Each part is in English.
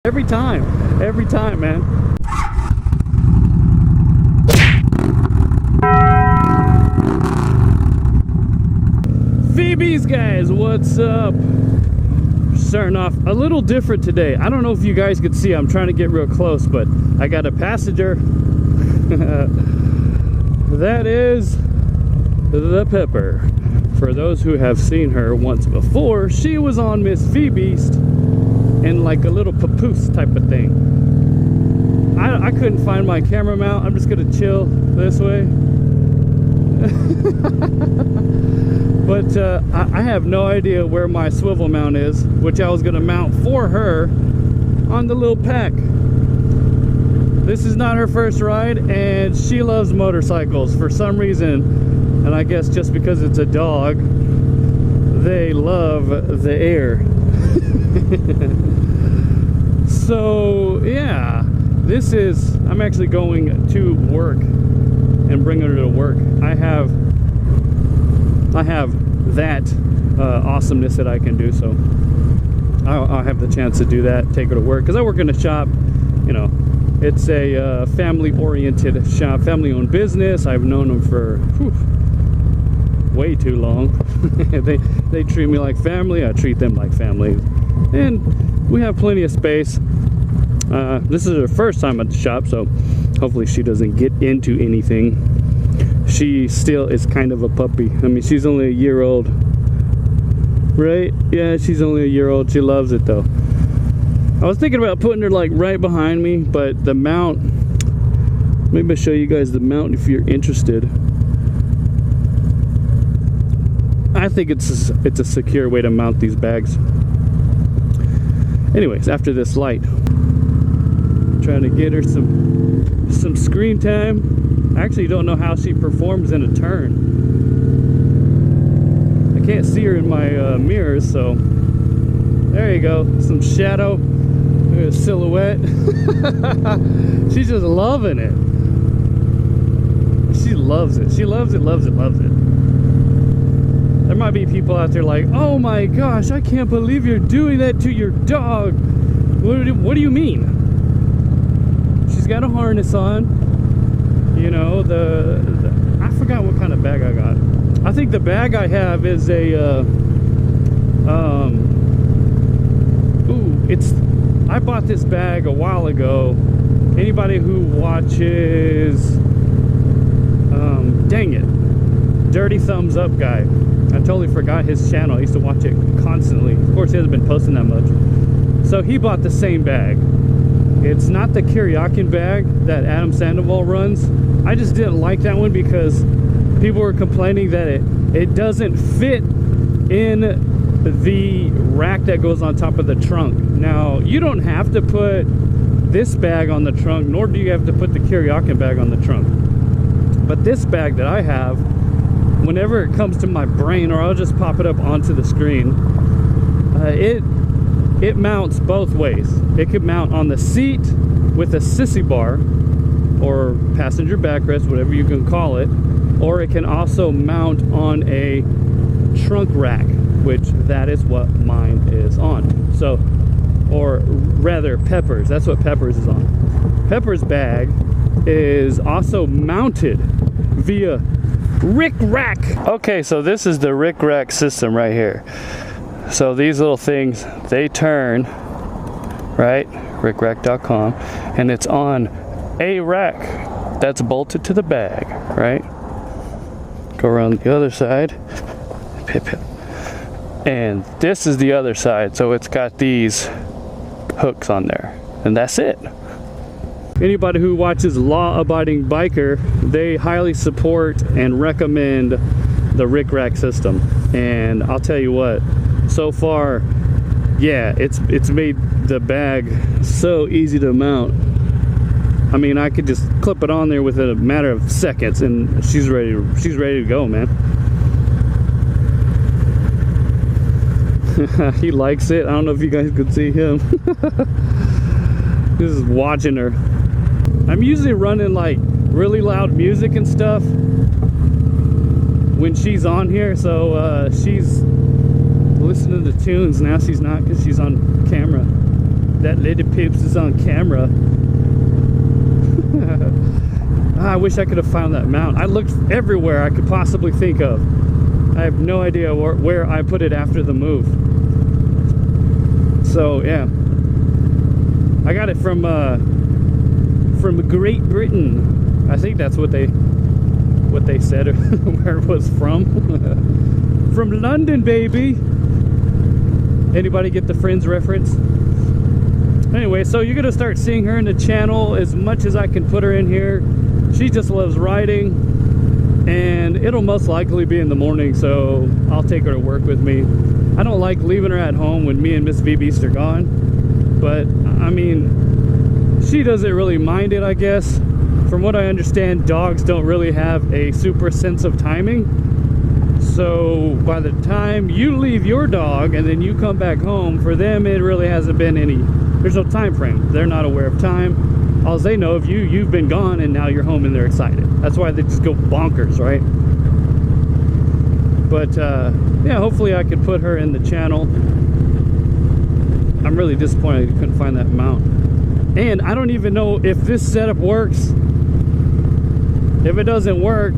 Every time, man. Vbeast guys, what's up? Starting off a little different today. I don't know if you guys could see, I'm trying to get real close, but I got a passenger. That is the Pepper. For those who have seen her once before, she was on Miss Vbeast in like a little papoose type of thing. I couldn't find my camera mount. I'm just gonna chill this way. But I have no idea where my swivel mount is, which I was gonna mount for her on the little pack. This is not her first ride, and she loves motorcycles for some reason, and I guess just because it's a dog, they love the air. So yeah, I'm actually going to work and bringing her to work. I have that awesomeness that I can do, so I'll have the chance to do that, take her to work, because I work in a shop, you know. It's a family-oriented shop, family-owned business. I've known them for way too long. they treat me like family. I treat them like family, and we have plenty of space. This is her first time at the shop, so hopefully she doesn't get into anything. She still is kind of a puppy. I mean, she's only a year old, right? Yeah, she's only a year old. She loves it though. I was thinking about putting her like right behind me, but the mount, maybe I'll show you guys the mount if you're interested. I think it's a secure way to mount these bags. Anyways, after this light, trying to get her some screen time. I actually don't know how she performs in a turn. I can't see her in my mirrors, so there you go, some shadow. A silhouette. She's just loving it. She loves it. She loves it, loves it, loves it. There might be people out there like, oh my gosh, I can't believe you're doing that to your dog. What do you mean? She's got a harness on. You know, I forgot what kind of bag I got. I think the bag I have is I bought this bag a while ago. Anybody who watches, dang it, Dirty Thumbs Up guy. I totally forgot his channel. I used to watch it constantly. Of course, he hasn't been posting that much. So he bought the same bag. It's not the Kiriakin bag that Adam Sandoval runs. I just didn't like that one because people were complaining that it doesn't fit in the rack that goes on top of the trunk. Now, you don't have to put this bag on the trunk, nor do you have to put the Kiriakin bag on the trunk. But this bag that I have, whenever it comes to my brain, or I'll just pop it up onto the screen, it mounts both ways. It could mount on the seat with a sissy bar, or passenger backrest, whatever you can call it, or it can also mount on a trunk rack, which that is what mine is on. So, or rather Pepper's, that's what Pepper's is on. Pepper's bag is also mounted via Rickrack. Okay, so this is the Rickrack system right here. So these little things, they turn, right? Rickrack.com, and it's on a rack that's bolted to the bag, right? Go around the other side. Pip, pip. And this is the other side, so it's got these hooks on there, and that's it. Anybody who watches Law Abiding Biker, they highly support and recommend the Rickrack system. And I'll tell you what, so far, yeah, it's made the bag so easy to mount. I mean, I could just clip it on there within a matter of seconds, and she's ready to go, man. He likes it. I don't know if you guys could see him. He's just watching her. I'm usually running like really loud music and stuff when she's on here, so she's listening to tunes. Now she's not, because she's on camera. That little pips is on camera. I wish I could have found that mount. I looked everywhere I could possibly think of. I have no idea where I put it after the move. So yeah, I got it from Great Britain. I think that's what they said, where it was from. From London, baby. Anybody get the Friends reference? Anyway, so you're gonna start seeing her in the channel as much as I can put her in here. She just loves riding, and it'll most likely be in the morning, so I'll take her to work with me. I don't like leaving her at home when me and Miss Vbeast are gone, but I mean, she doesn't really mind it, I guess. From what I understand, dogs don't really have a super sense of timing. So by the time you leave your dog and then you come back home, for them it really hasn't been any, there's no time frame. They're not aware of time. All they know of you've been gone and now you're home and they're excited. That's why they just go bonkers, right? But yeah, hopefully I could put her in the channel. I'm really disappointed I couldn't find that mount. And I don't even know if this setup works. If it doesn't work,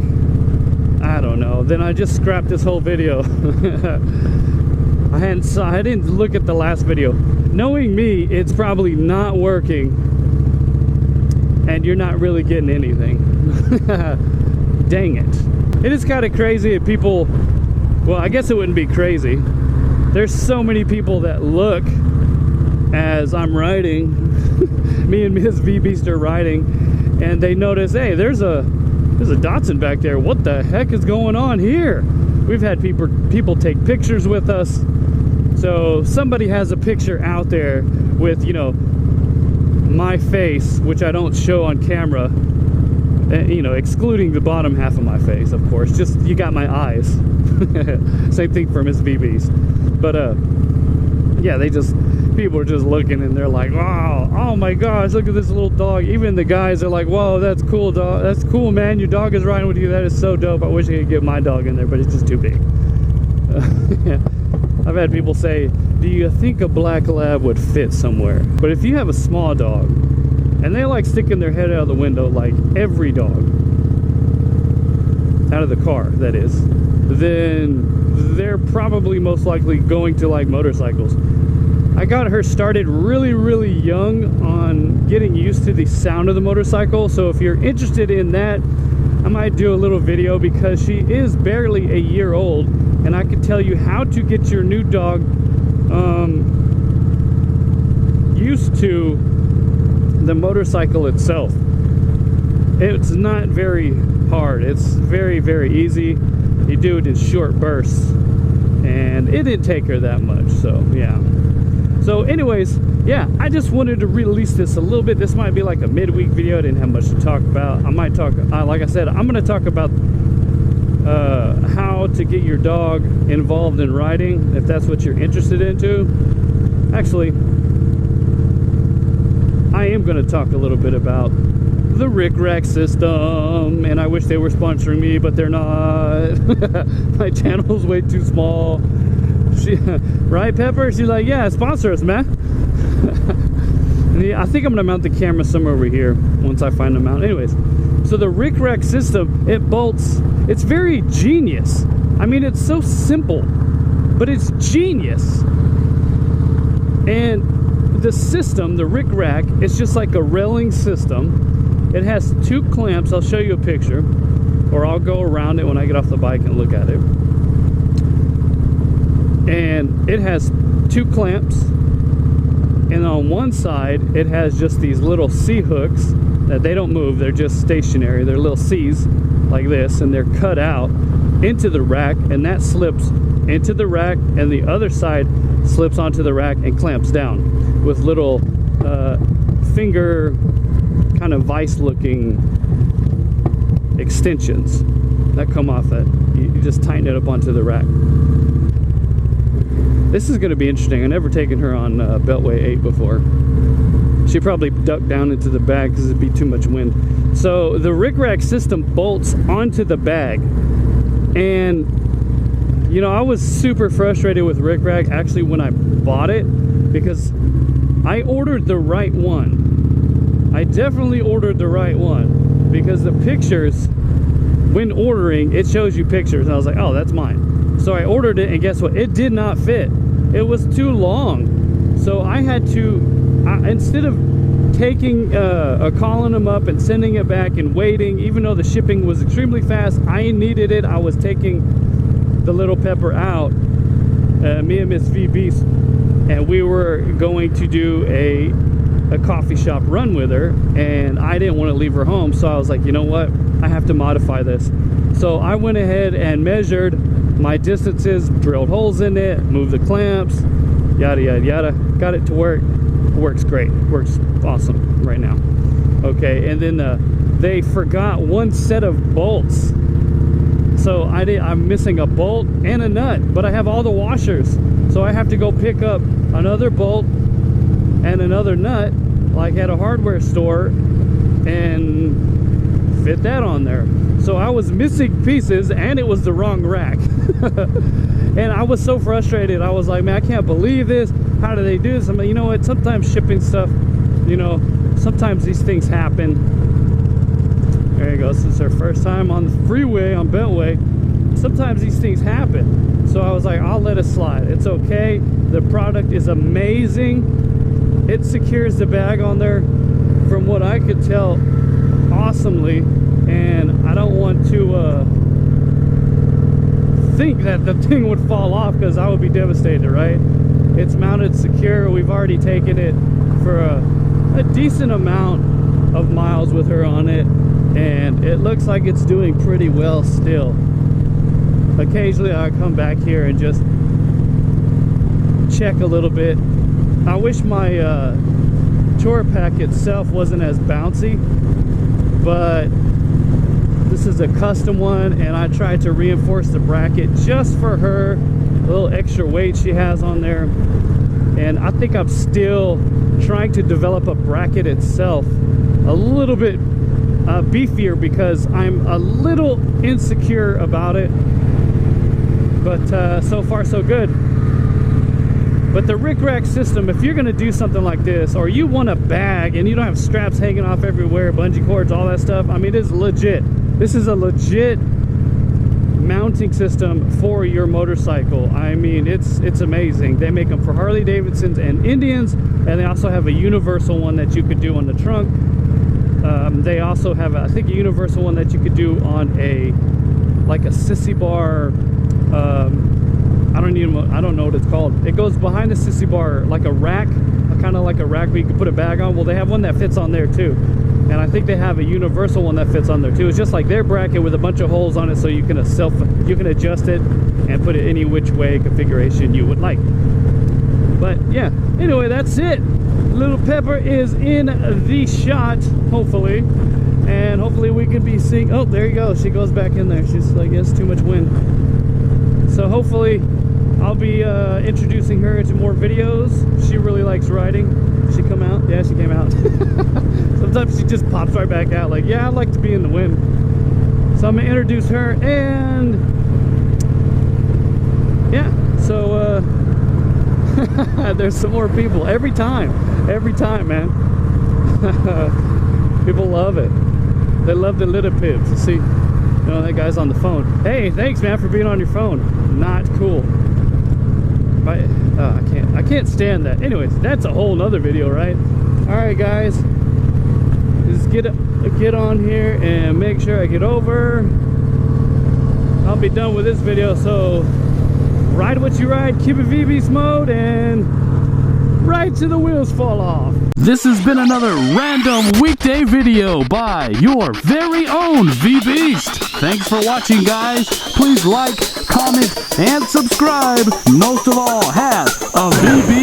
I don't know. Then I just scrapped this whole video. I didn't look at the last video. Knowing me, it's probably not working. And you're not really getting anything. Dang it. It is kind of crazy if people, well, I guess it wouldn't be crazy. There's so many people that look as I'm riding, me and Ms. Vbeast are riding, and they notice, hey, there's a Datsun back there. What the heck is going on here? We've had people take pictures with us. So somebody has a picture out there with, you know, my face, which I don't show on camera, you know, excluding the bottom half of my face, of course. Just, you got my eyes. Same thing for Miss Vbeast. But yeah, people are just looking and they're like, wow, oh my gosh, look at this little dog. Even the guys are like, whoa, that's cool, dog. That's cool, man. Your dog is riding with you. That is so dope. I wish I could get my dog in there, but it's just too big. Yeah. I've had people say, do you think a black lab would fit somewhere? But if you have a small dog, and they like sticking their head out of the window like every dog, out of the car, that is, then they're probably most likely going to like motorcycles. I got her started really, really young on getting used to the sound of the motorcycle. So if you're interested in that, I might do a little video, because she is barely a year old, and I can tell you how to get your new dog used to the motorcycle itself. It's not very hard. It's very, very easy. You do it in short bursts, and it didn't take her that much. So yeah. So anyways, yeah, I just wanted to release this a little bit. This might be like a midweek video. I didn't have much to talk about. I might talk, like I said, I'm going to talk about how to get your dog involved in riding, if that's what you're interested into. Actually, I am going to talk a little bit about the Rickrack System, and I wish they were sponsoring me, but they're not. My channel's way too small. Right, Pepper? She's like, yeah, sponsor us, man. I think I'm gonna mount the camera somewhere over here once I find the mount. Anyways, so the Rickrack System, it bolts. It's very genius. I mean, it's so simple, but it's genius. And the system, the Rickrack, it's just like a railing system. It has two clamps. I'll show you a picture, or I'll go around it when I get off the bike and look at it. And it has two clamps, and on one side it has just these little C hooks that they don't move. They're just stationary. They're little C's like this, and they're cut out into the rack, and that slips into the rack, and the other side slips onto the rack and clamps down with little finger kind of vice looking extensions that come off that. You just tighten it up onto the rack. This is going to be interesting. I've never taken her on Beltway 8 before. She probably ducked down into the bag because it'd be too much wind. So the Rickrack System bolts onto the bag. And, you know, I was super frustrated with Rickrack actually when I bought it, because I ordered the right one. I definitely ordered the right one, because the pictures, when ordering, it shows you pictures, and I was like, oh, that's mine. So I ordered it, and guess what? It did not fit. It was too long. So I had to, instead of taking calling them up and sending it back and waiting, even though the shipping was extremely fast, I needed it. I was taking the little pepper out, me and Miss Vbeast, and we were going to do a coffee shop run with her, and I didn't want to leave her home, so I was like, you know what, I have to modify this. So I went ahead and measured my distances, drilled holes in it, moved the clamps, yada yada yada, got it to work. Works great, works awesome right now. Okay, and then they forgot one set of bolts, so I'm missing a bolt and a nut, but I have all the washers, so I have to go pick up another bolt and another nut like at a hardware store and fit that on there. So I was missing pieces, and it was the wrong rack. And I was so frustrated. I was like, man, I can't believe this. How do they do this? I'm like, you know what, sometimes shipping stuff, you know, sometimes these things happen. There you go. This is our first time on the freeway on Beltway. Sometimes these things happen. So I was like, I'll let it slide. It's okay. The product is amazing. It secures the bag on there, from what I could tell, awesomely. And I don't want to think that the thing would fall off, because I would be devastated, right? It's mounted secure. We've already taken it for a decent amount of miles with her on it, and it looks like it's doing pretty well still. Occasionally I come back here and just check a little bit. I wish my tour pack itself wasn't as bouncy, but this is a custom one, and I tried to reinforce the bracket just for her, a little extra weight she has on there. And I think I'm still trying to develop a bracket itself a little bit beefier, because I'm a little insecure about it. But so far so good. But the Rickrack system, if you're going to do something like this, or you want a bag and you don't have straps hanging off everywhere, bungee cords, all that stuff, I mean, it's legit. This is a legit mounting system for your motorcycle. I mean, it's amazing. They make them for Harley Davidsons and Indians, and they also have a universal one that you could do on the trunk. They also have, I think, a universal one that you could do on a, like a sissy bar. I don't know what it's called. It goes behind the sissy bar like a rack, kind of like a rack where you can put a bag on. Well, they have one that fits on there too, and I think they have a universal one that fits on there too. It's just like their bracket with a bunch of holes on it, so you can adjust it and put it any which way configuration you would like. But yeah, anyway, that's it. Little Pepper is in the shot, hopefully, and hopefully we can be seeing. Oh, there you go. She goes back in there. She's like, it's too much wind. So hopefully I'll be introducing her into more videos. She really likes riding. She come out? Yeah, she came out. Sometimes she just pops right back out like, yeah, I'd like to be in the wind. So I'm gonna introduce her, and yeah, so there's some more people every time, man. People love it. They love the little pips. You see, you know, that guy's on the phone. Hey, thanks, man, for being on your phone. Not cool. I can't stand that. Anyways, that's a whole nother video, right? All right, guys, just get on here and make sure I get over. I'll be done with this video. So ride what you ride, keep it Vbeast mode, and ride till the wheels fall off. This has been another random weekday video by your very own Vbeast. Thanks for watching, guys. Please like, comment, and subscribe. Most of all, have a Vbeast